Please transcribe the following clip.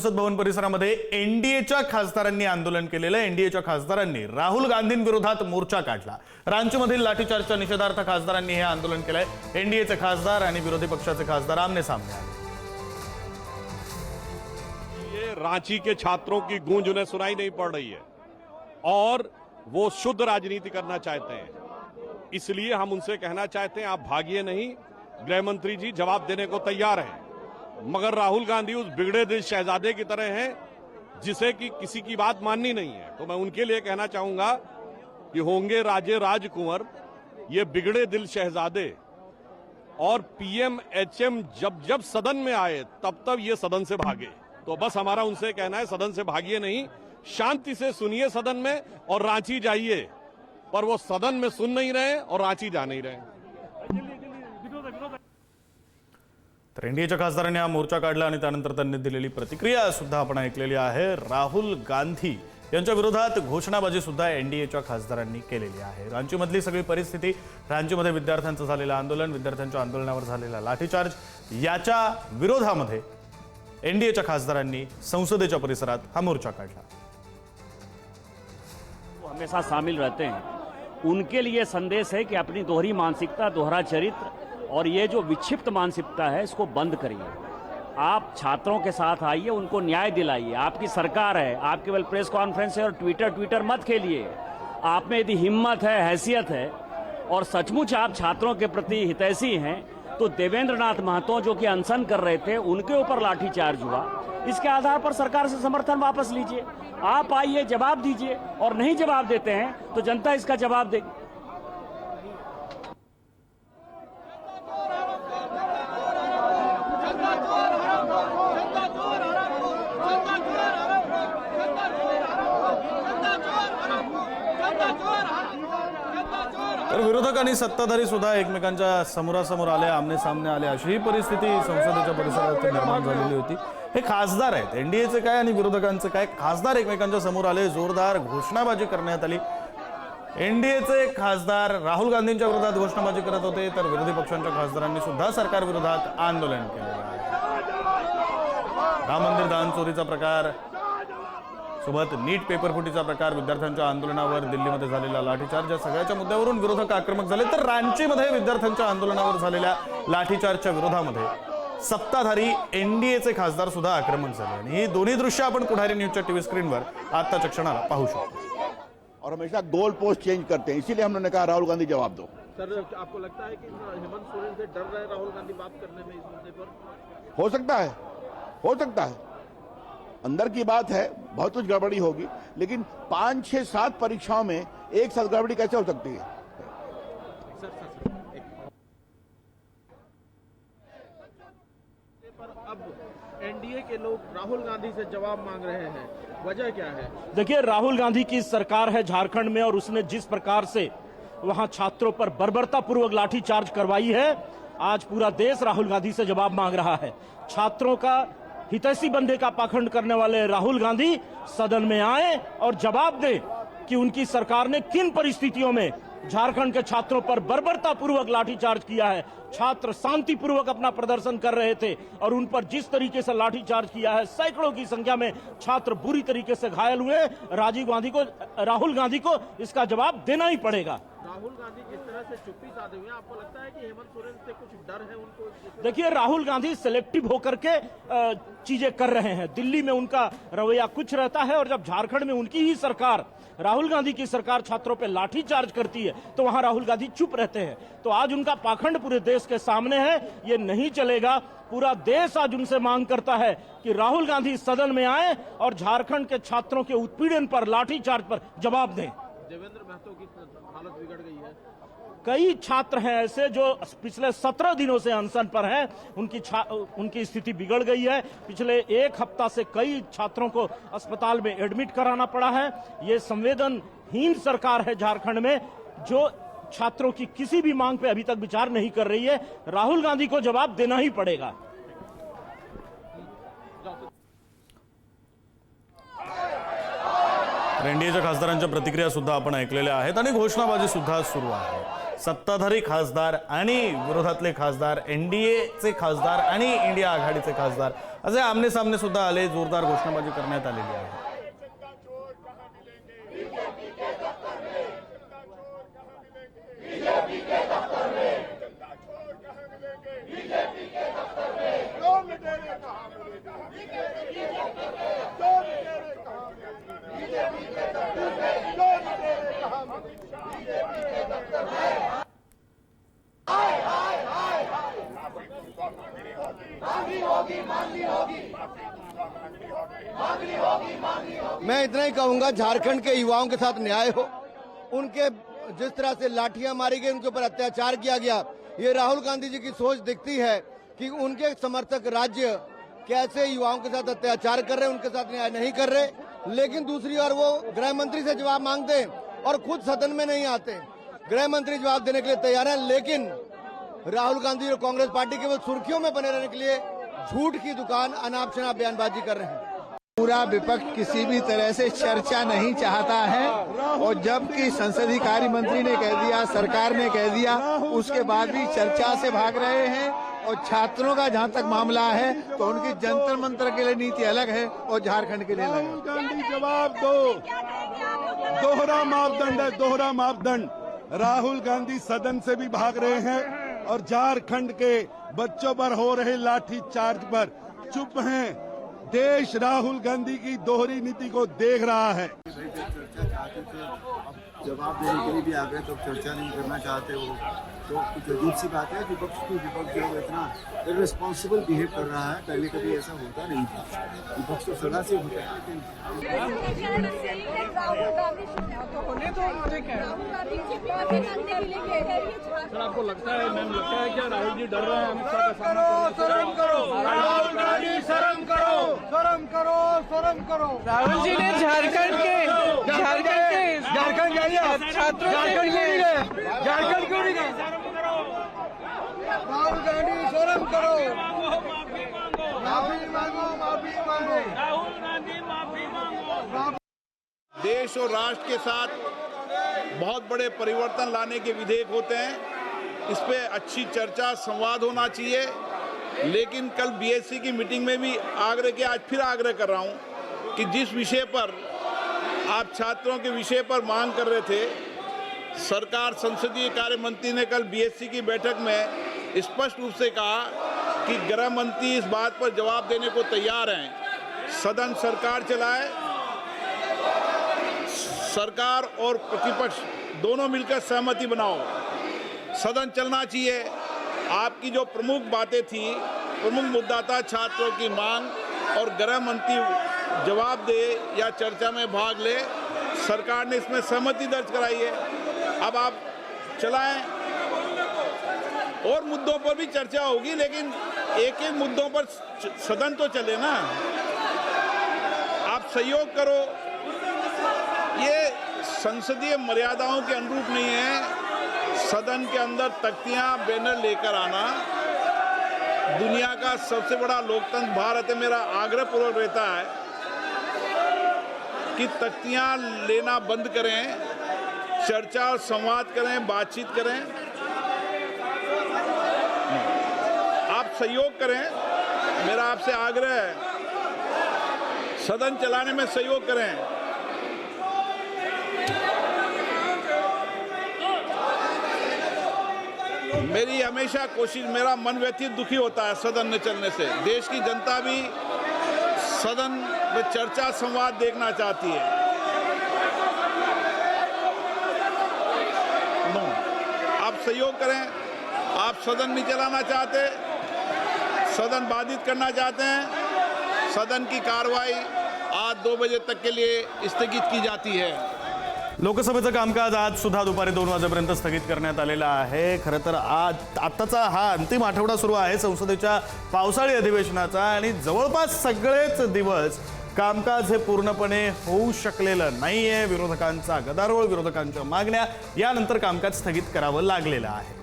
संसद भवन परिसरामध्ये एनडीएच्या खासदारांनी आंदोलन केलेलं. एनडीएच्या खासदारांनी राहुल गांधींविरोधात मोर्चा काढला. रांचीमधील लाठीचार्जच्या निषेधार्थ खासदारांनी हे आंदोलन केलंय. एनडीएचे खासदार आणि विरोधी पक्षाचे खासदार आमने सामने आले. ये रांची के छात्रों की गूंज उन्हें सुनाई नहीं पड़ रही है और वो शुद्ध राजनीति करना चाहते हैं, इसलिए हम उनसे कहना चाहते हैं आप भागिए नहीं, गृह मंत्री जी जवाब देने को तैयार हैं, मगर राहुल गांधी उस बिगड़े दिल शहजादे की तरह हैं जिसे कि किसी की बात माननी नहीं है। तो मैं उनके लिए कहना चाहूंगा कि होंगे राजे राजकुंवर, ये बिगड़े दिल शहजादे और पीएम-एचएम जब जब सदन में आए तब तब ये सदन से भागे। तो बस हमारा उनसे कहना है सदन से भागिए नहीं, शांति से सुनिए सदन में और रांची जाइए, पर वो सदन में सुन नहीं रहे और रांची जा नहीं रहे। तर एनडीएच्या खासदारांनी हा मोर्चा काढला आणि त्यानंतर त्यांनी दिलेली प्रतिक्रिया सुद्धा आपण ऐकलेली आहे. राहुल गांधी यांच्या विरोधात घोषणाबाजी सुद्धा एनडीएच्या खासदारांनी केलेली आहे. रांचीमधली सगळी परिस्थिती, रांचीमध्ये विद्यार्थ्यांचं झालेलं आंदोलन, विद्यार्थ्यांच्या आंदोलनावर झालेला लाठीचार्ज, याच्या विरोधामध्ये एनडीएच्या खासदारांनी संसदेच्या परिसरात हा मोर्चा काढला. हमेशा शामिल रहते हैं, उनके लिए संदेश है कि अपनी दोहरी मानसिकता, दोहरा चरित्र और ये जो विक्षिप्त मानसिकता है इसको बंद करिए। आप छात्रों के साथ आइए, उनको न्याय दिलाइए। आपकी सरकार है, आप केवल प्रेस कॉन्फ्रेंस और ट्विटर मत खेलिए। आप में यदि हिम्मत है, हैसियत है और सचमुच आप छात्रों के प्रति हितैषी हैं तो देवेंद्र नाथ महतो जो कि अनशन कर रहे थे उनके ऊपर लाठीचार्ज हुआ, इसके आधार पर सरकार से समर्थन वापस लीजिए। आप आइए, जवाब दीजिए, और नहीं जवाब देते हैं तो जनता इसका जवाब देगी। तर विरोधक आणि सत्ताधारी सुद्धा एकमेकांच्या समोरासमोर आले, आमने सामने आले, अशी परिस्थिती संसदेच्या परिसरात निर्माण झालेली होती. हे खासदार आहेत, एनडीएचे काय आणि विरोधकांचे काय, खासदार एकमेकांच्या समोर आले, जोरदार घोषणाबाजी करण्यात आली. एनडीएचे खासदार राहुल गांधींच्या विरोधात घोषणाबाजी करत होते, तर विरोधी पक्षांच्या खासदारांनी सुद्धा सरकार विरोधात आंदोलन केलेलं आहे. राम मंदिर दान चोरीचा प्रकार सोबत नीट पेपर फुटीचा प्रकार, विद्यार्थ्यांच्या आंदोलनावर दिल्लीमध्ये झालेला लाठीचार्ज, या सगळ्याच्या मुद्द्यावरून विरोधक आक्रमक झाले. तर रांचीमध्ये विद्यार्थ्यांच्या आंदोलनावर झालेल्या लाठीचार्जच्या विरोधामध्ये सत्ताधारी एनडीएचे खासदार सुद्धा आक्रमक झाले. आणि ही दोन्ही दृश्य आपण पुढारी न्यूजच्या टीव्ही स्क्रीनवर आत्ताच्या क्षणाला पाहू शकतो. और हमेशा गोल पोस्ट चेंज करते हैं, इसीलिए हम लोगों ने कहा राहुल गांधी जवाब दो। सर, आपको लगता है कि हेमंत सोरेन से डर रहे राहुल गांधी बात करने में इस मुद्दे पर? हो सकता है, हो सकता है, अंदर की बात है, बहुत कुछ गड़बड़ी होगी, लेकिन 5, 6, 7 परीक्षाओं में एक साथ गड़बड़ी कैसे हो सकती है? पर अब एनडीए के लोग राहुल गांधी से जवाब मांग रहे हैं, वजह क्या है? देखिए, राहुल गांधी की सरकार है झारखंड में और उसने जिस प्रकार से वहां छात्रों पर बर्बरतापूर्वक लाठीचार्ज करवाई है, आज पूरा देश राहुल गांधी से जवाब मांग रहा है। छात्रों का हितैषी बंधे का पाखंड करने वाले राहुल गांधी सदन में आए और जवाब दें कि उनकी सरकार ने किन परिस्थितियों में झारखंड के छात्रों पर बर्बरतापूर्वक लाठीचार्ज किया है। छात्र शांतिपूर्वक अपना प्रदर्शन कर रहे थे और उन पर जिस तरीके से लाठीचार्ज किया है, सैकड़ों की संख्या में छात्र बुरी तरीके से घायल हुए। राहुल गांधी को इसका जवाब देना ही पड़ेगा। राहुल गांधी जिस तरह से चुप्पी साधे हुए हैं, आपको लगता है कि हेमंत सोरेन से कुछ डर है उनको? देखिए, राहुल गांधी सिलेक्टिव होकर के चीजें कर रहे हैं। दिल्ली में उनका रवैया कुछ रहता है और जब झारखंड में उनकी ही सरकार, राहुल गांधी की सरकार छात्रों पे लाठीचार्ज करती है तो वहां राहुल गांधी चुप रहते हैं। तो आज उनका पाखंड पूरे देश के सामने है, ये नहीं चलेगा। पूरा देश आज उनसे मांग करता है कि राहुल गांधी सदन में आए और झारखंड के छात्रों के उत्पीड़न पर, लाठीचार्ज पर जवाब दें। देवेंद्र महतो की हालत बिगड़ गई है। कई छात्र हैं ऐसे जो पिछले 17 दिनों से अनशन पर हैं, उनकी स्थिति बिगड़ गई है। पिछले 1 हफ्ता से कई छात्रों को अस्पताल में एडमिट कराना पड़ा है। ये संवेदनहीन सरकार है झारखंड में, जो छात्रों की किसी भी मांग पे अभी तक विचार नहीं कर रही है। राहुल गांधी को जवाब देना ही पड़ेगा। एनडीएच्या खासदारांच्या प्रतिक्रिया सुद्धा आपण ऐकलेल्या आहेत आणि घोषणाबाजी सुद्धा सुरू आहे. सत्ताधारी खासदार आणि विरोधातले खासदार, एनडीएचे खासदार आणि इंडिया आघाडीचे खासदार असे आमने सामने सुद्धा आले. जोरदार घोषणाबाजी करण्यात आलेली आहे. मैं इतना ही कहूंगा, झारखंड के युवाओं के साथ न्याय हो. उनके जिस तरह से लाठियां मारी गई, उनके ऊपर अत्याचार किया गया, ये राहुल गांधी जी की सोच दिखती है कि उनके समर्थक राज्य कैसे युवाओं के साथ अत्याचार कर रहे हैं, उनके साथ न्याय नहीं कर रहे. लेकिन दूसरी ओर वो गृह मंत्री से जवाब मांगते हैं और खुद सदन में नहीं आते. गृह मंत्री जवाब देने के लिए तैयार है, लेकिन राहुल गांधी और कांग्रेस पार्टी केवल सुर्खियों में बने रहने के लिए झूठ की दुकान, अनाप शनाप बयानबाजी कर रहे हैं. पूरा विपक्ष किसी भी तरह से चर्चा नहीं चाहता है, और जबकि संसदीय कार्य मंत्री ने कह दिया, सरकार ने कह दिया, उसके बाद भी चर्चा से भाग रहे हैं. और छात्रों का जहां तक मामला है तो उनकी जंतर मंतर के लिए नीति अलग है और झारखंड के लिए अलग है. राहुल गांधी जवाब दो. दोहरा मापदंड है, दोहरा मापदंड. राहुल गांधी सदन से भी भाग रहे हैं और झारखंड के बच्चों पर हो रहे लाठी चार्ज पर चुप हैं. देश राहुल गांधी की दोहरी नीति को देख रहा है. जवाब देने के लिए भी आ गए तो चर्चा नहीं करना चाहते हो, तो कुछ अजीब सी बात है. विपक्ष जो इतना इररिस्पॉन्सिबल बिहेव कर रहा है, पहले कभी ऐसा होता नहीं था. विपक्ष तो सदा से होता है, लेकिन आपको लगता है, मैम लगता है क्या राहुल जी डर रहे हैं अमित शाह का सामना करने से? शर्म करो राहुल गांधी, शर्म करो, शर्म करो, शर्म करो. राहुल जी ने झारखंड के झारखंड जाइए, छात्रों झारखंड क्यों नहीं गए? झारखंड क्यों नहीं गए? राहुल गांधी, शर्म करो. माफी मांगो, माफी मांगो. राहुल गांधी माफी मांगो. देश और राष्ट्र के साथ बहुत बड़े परिवर्तन लाने के विधेयक होते हैं. इस पे अच्छी चर्चा, संवाद होना चाहिए. लेकिन कल बीएससी की मीटिंग में भी आग्रह किया, आज फिर आग्रह कर रहा हूं कि जिस विषय पर आप छात्रों के विषय पर मांग कर रहे थे, सरकार, संसदीय कार्य मंत्री ने कल बीएससी की बैठक में स्पष्ट रूप से कहा कि गृह मंत्री इस बात पर जवाब देने को तैयार हैं. सदन सरकार चलाए, सरकार और प्रतिपक्ष दोनों मिलकर सहमति बनाओ. सदन चलना चाहिए. आपकी जो प्रमुख बातें थी, प्रमुख मुद्दा था छात्रों की मांग, और गृह मंत्री जवाब दे या चर्चा में भाग ले. सरकार ने इसमें सहमति दर्ज कराई है. अब आप चलाएं. और मुद्दों पर भी चर्चा होगी, लेकिन एक एक मुद्दों पर सदन तो चले ना. आप सहयोग करो. ये संसदीय मर्यादाओं के अनुरूप नहीं है. सदन के अंदर तख्तियां, बैनर लेकर आना. दुनिया का सबसे बड़ा लोकतंत्र भारत है. मेरा आग्रह पूर्वक रहता है कि तख्तियां लेना बंद करें, चर्चा और संवाद करें, बातचीत करें. आप सहयोग करें. मेरा आपसे आग्रह है, सदन चलाने में सहयोग करें. मेरी हमेशा कोशिश, मेरा मन व्यथित, दुखी होता है सदन न चलने से. देश की जनता भी सदन में चर्चा, संवाद देखना चाहती है. आप सहयोग करें. आप सदन नहीं चलाना चाहते, सदन बाधित करना चाहते हैं, सदन की कार्रवाई आज 2 बजे तक के लिए स्थगित की जाती है. लोकसभेचं कामकाज आज सुद्धा दुपारी 2 वाजेपर्यंत स्थगित करण्यात आलेलं आहे. खरं तर आत्ताचा हा अंतिम आठवडा सुरू आहे संसदेच्या पावसाळी अधिवेशनाचा, आणि जवळपास सगळेच दिवस कामकाज हे पूर्णपणे होऊ शकलेलं नाहीये. विरोधकांचा गदारोळ, विरोधकांच्या मागण्या यानंतर कामकाज स्थगित करावं लागलेलं आहे.